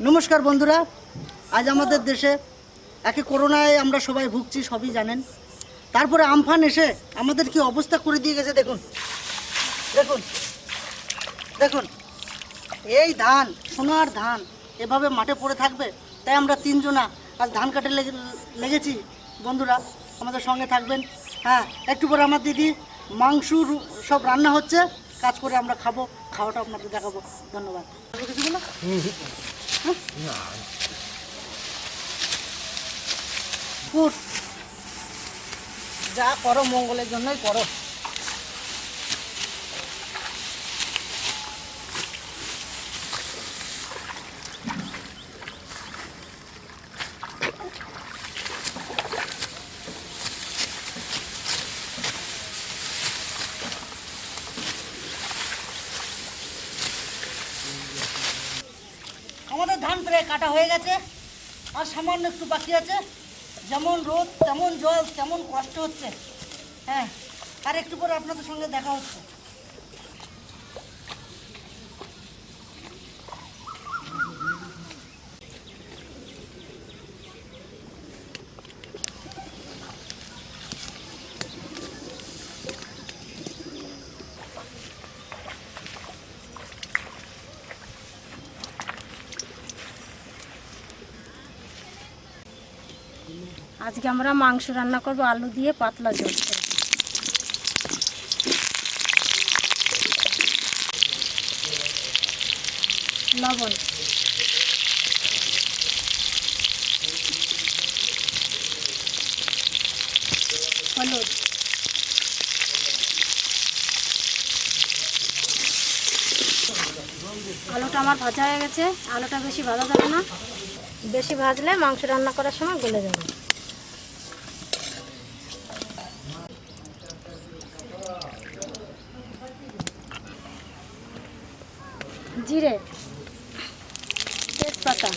নমস্কার বন্ধুরা, আজ আমাদের দেশে একে করোনায় আমরা সবাই ভুগছি, সবই জানেন। তারপরে আমফান এসে আমাদের কি অবস্থা করে দিয়ে গেছে দেখুন দেখুন দেখুন। এই ধান, সোনার ধান এভাবে মাঠে পড়ে থাকবে, তাই আমরা তিনজনা আজ ধান কাটে লেগেছি। বন্ধুরা আমাদের সঙ্গে থাকবেন। হ্যাঁ, একটু পরে আমার দিদি মাংস সব রান্না হচ্ছে, কাজ করে আমরা খাবো, খাওয়াটা আপনাদের দেখাবো। ধন্যবাদ। কিছু বলো? ফুট যা করো মঙ্গলের জন্যই করো। আমাদের ধান প্রায় কাটা হয়ে গেছে, আর সামান্য একটু বাকি আছে। যেমন রোদ তেমন জল তেমন কষ্ট হচ্ছে। হ্যাঁ, আর একটু পরে আপনাদের সঙ্গে দেখা হচ্ছে। আজকে আমরা মাংস রান্না করব আলু দিয়ে পাতলা ঝোল করে। লবণ, হলুদ, আলুটা আমার ভাজা হয়ে গেছে। আলুটা বেশি ভাজা যাবে না, বেশি ভাজলে মাংস রান্না করার সময় গলে যাবে। জিরে, তেজপাতা,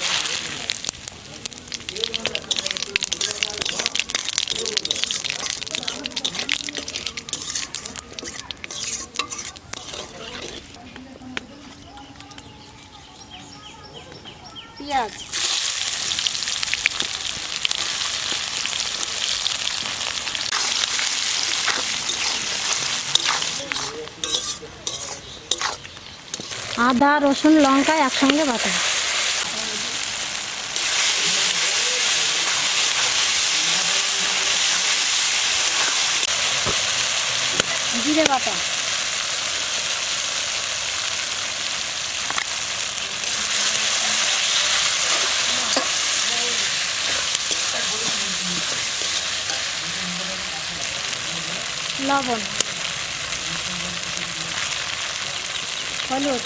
পেঁয়াজ, আদা, রসুন, লঙ্কা একসঙ্গে বাটা, জিরে বাটা, লবণ, হলুদ,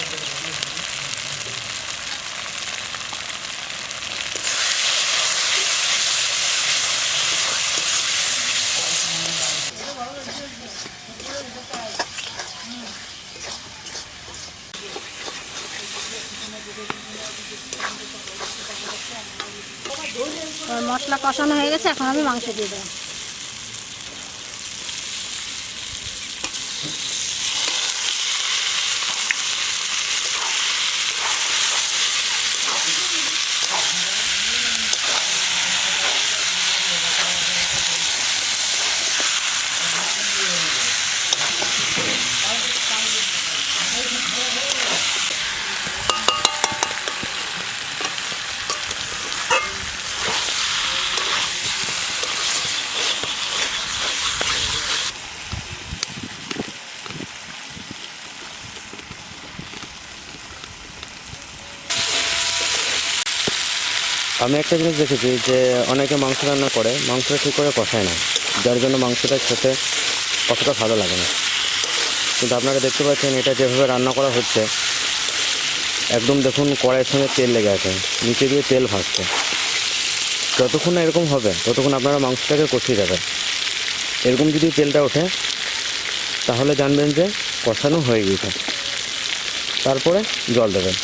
মশলা কষানো হয়ে গেছে, এখন আমি মাংস দিয়ে দেবো। আমি একটা জিনিস দেখেছি যে অনেকে মাংস রান্না করে, মাংসটা ঠিক করে কষায় না, যার জন্য মাংসটা খেতে অতটা ভালো লাগে না। কিন্তু আপনারা দেখতে পাচ্ছেন এটা যেভাবে রান্না করা হচ্ছে, একদম দেখুন কড়াইয়ের সঙ্গে তেল লেগে আছে, নিচে দিয়ে তেল ভাসছে। যতক্ষণ না এরকম হবে ততক্ষণ আপনারা মাংসটাকে কষিয়ে যাবেন। এরকম যদি তেলটা ওঠে তাহলে জানবেন যে কষানো হয়ে গেছে। তারপরে জল দেবেন।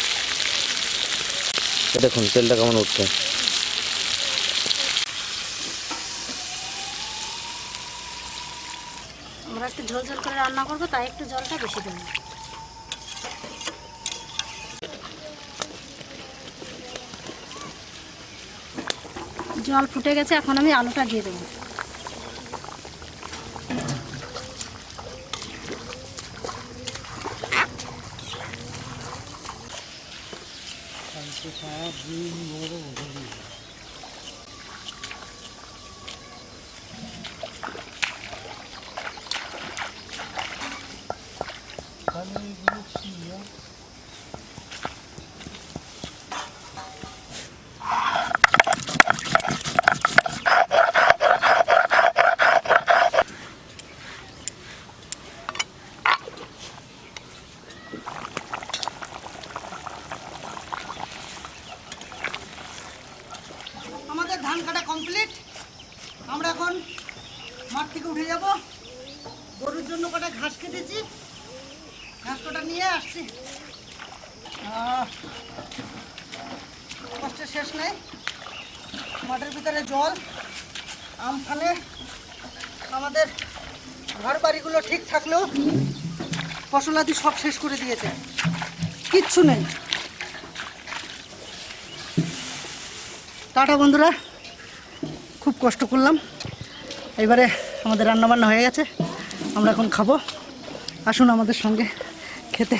দেখুন তেলটা কেমন উঠছে। আমরা একটু ঝোল ঝোল করে রান্না করবো, তাই একটু জলটা বেশি দেবো। জল ফুটে গেছে, এখন আমি আলুটা দিয়ে দেবো। আমাদের ধান কাটা কমপ্লিট। আমরা এখন মাঠ থেকে উঠে যাব। গরুর জন্য কটা ঘাস কেটেছি, ঘাস কটা নিয়ে আসছি। কষ্টের শেষ নেই। মাঠের ভিতরে জল, আমফানে আমাদের ঘর বাড়িগুলো ঠিক থাকলেও ফসলাদি সব শেষ করে দিয়েছে, কিচ্ছু নেই। টাটা বন্ধুরা, খুব কষ্ট করলাম। এবারে আমাদের রান্নাবান্না হয়ে গেছে, আমরা এখন খাবো। আসুন আমাদের সঙ্গে খেতে।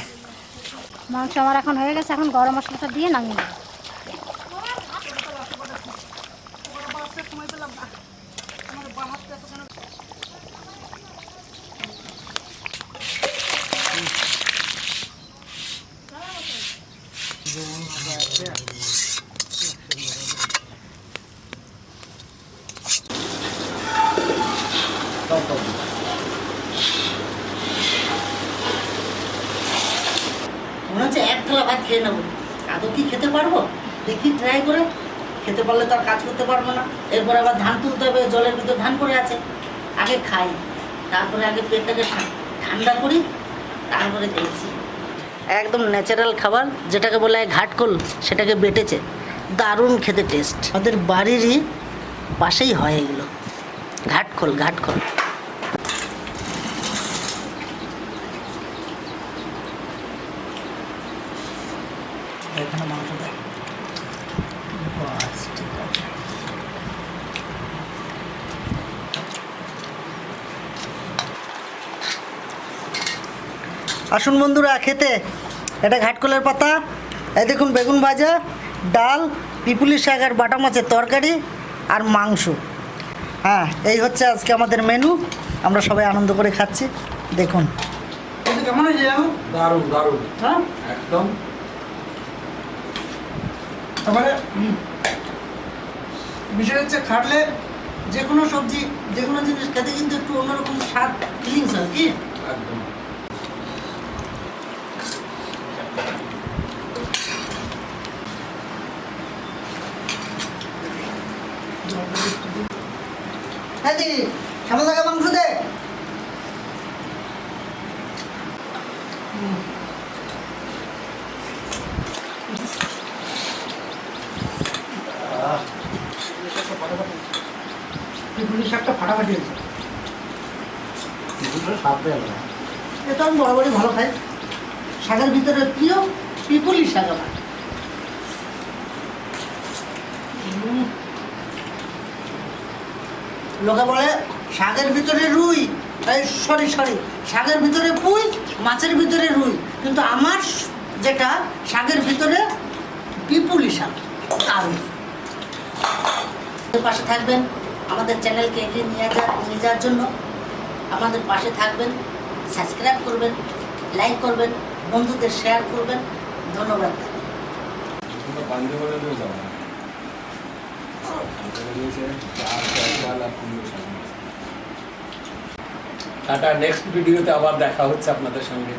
মাংস আমার এখন হয়ে গেছে, এখন গরম মশলাটা দিয়ে নামিয়ে নেব। মনে হচ্ছে এক থালা ভাত খেয়ে নেবো। আদৌ কি খেতে পারবো? দেখি ট্রাই করে। খেতে পারলে তো আর কাজ করতে পারবো না। এরপর আবার ধান তুলতে হবে, জলের ভিতর ধান পড়ে আছে। আগে খাই, তারপরে আগে পেটটাকে ঠান্ডা করি, তারপরে দেখছি। একদম ন্যাচারাল খাবার, যেটাকে বলা হয় ঘাটকোল, সেটাকে বেটেছে। দারুণ খেতে টেস্ট। আমাদের বাড়িরই পাশেই হয় এগুলো, ঘাটকোল। ঘাটকোল এখানে মাংস দেয়। বাস, ঠিক আছে। আসুন বন্ধুরা খেতে। এটা ঘাটকোলের পাতা, এই দেখুন বেগুন ভাজা, ডাল, পিপুলি শাক আর বাটা মাছের তরকারি আর মাংস। হ্যাঁ, এই হচ্ছে আজকে আমাদের মেনু। আমরা সবাই আনন্দ করে খাচ্ছি, দেখুন। কেমন হয়েছে? দারুণ দারুণ, হ্যাঁ, একদম। তারপরে বিষয় হচ্ছে, খাটলে যে কোনো সবজি, যে কোনো জিনিস খেতে কিন্তু একটু অন্যরকম স্বাদ, ফিলিংস হয় কি? একদম। হ্যাঁ দিদি, কেমন লাগে মাংস দে? পিপুলি শাকটা ফাটাফাটি হয়েছে। এটা আমি বরাবরই ভালো খাই। শাকের ভিতরে প্রিয় পিপুলি শাক আমার। লোকে বলে শাকের ভিতরে রুই, সরি শাকের ভিতরে পুঁই, মাছের ভিতরে রুই, কিন্তু আমার যেটা শাকের ভিতরে পিপুলি শাক। দারুণ। পাশে থাকবেন, আমাদের চ্যানেলকে এগিয়ে নিয়ে যাওয়ার জন্য আমাদের পাশে থাকবেন, সাবস্ক্রাইব করবেন, লাইক করবেন, বন্ধুদের শেয়ার করবেন। ধন্যবাদ। টাটা, নেক্সট ভিডিওতে আবার দেখা হচ্ছে আপনাদের সঙ্গে।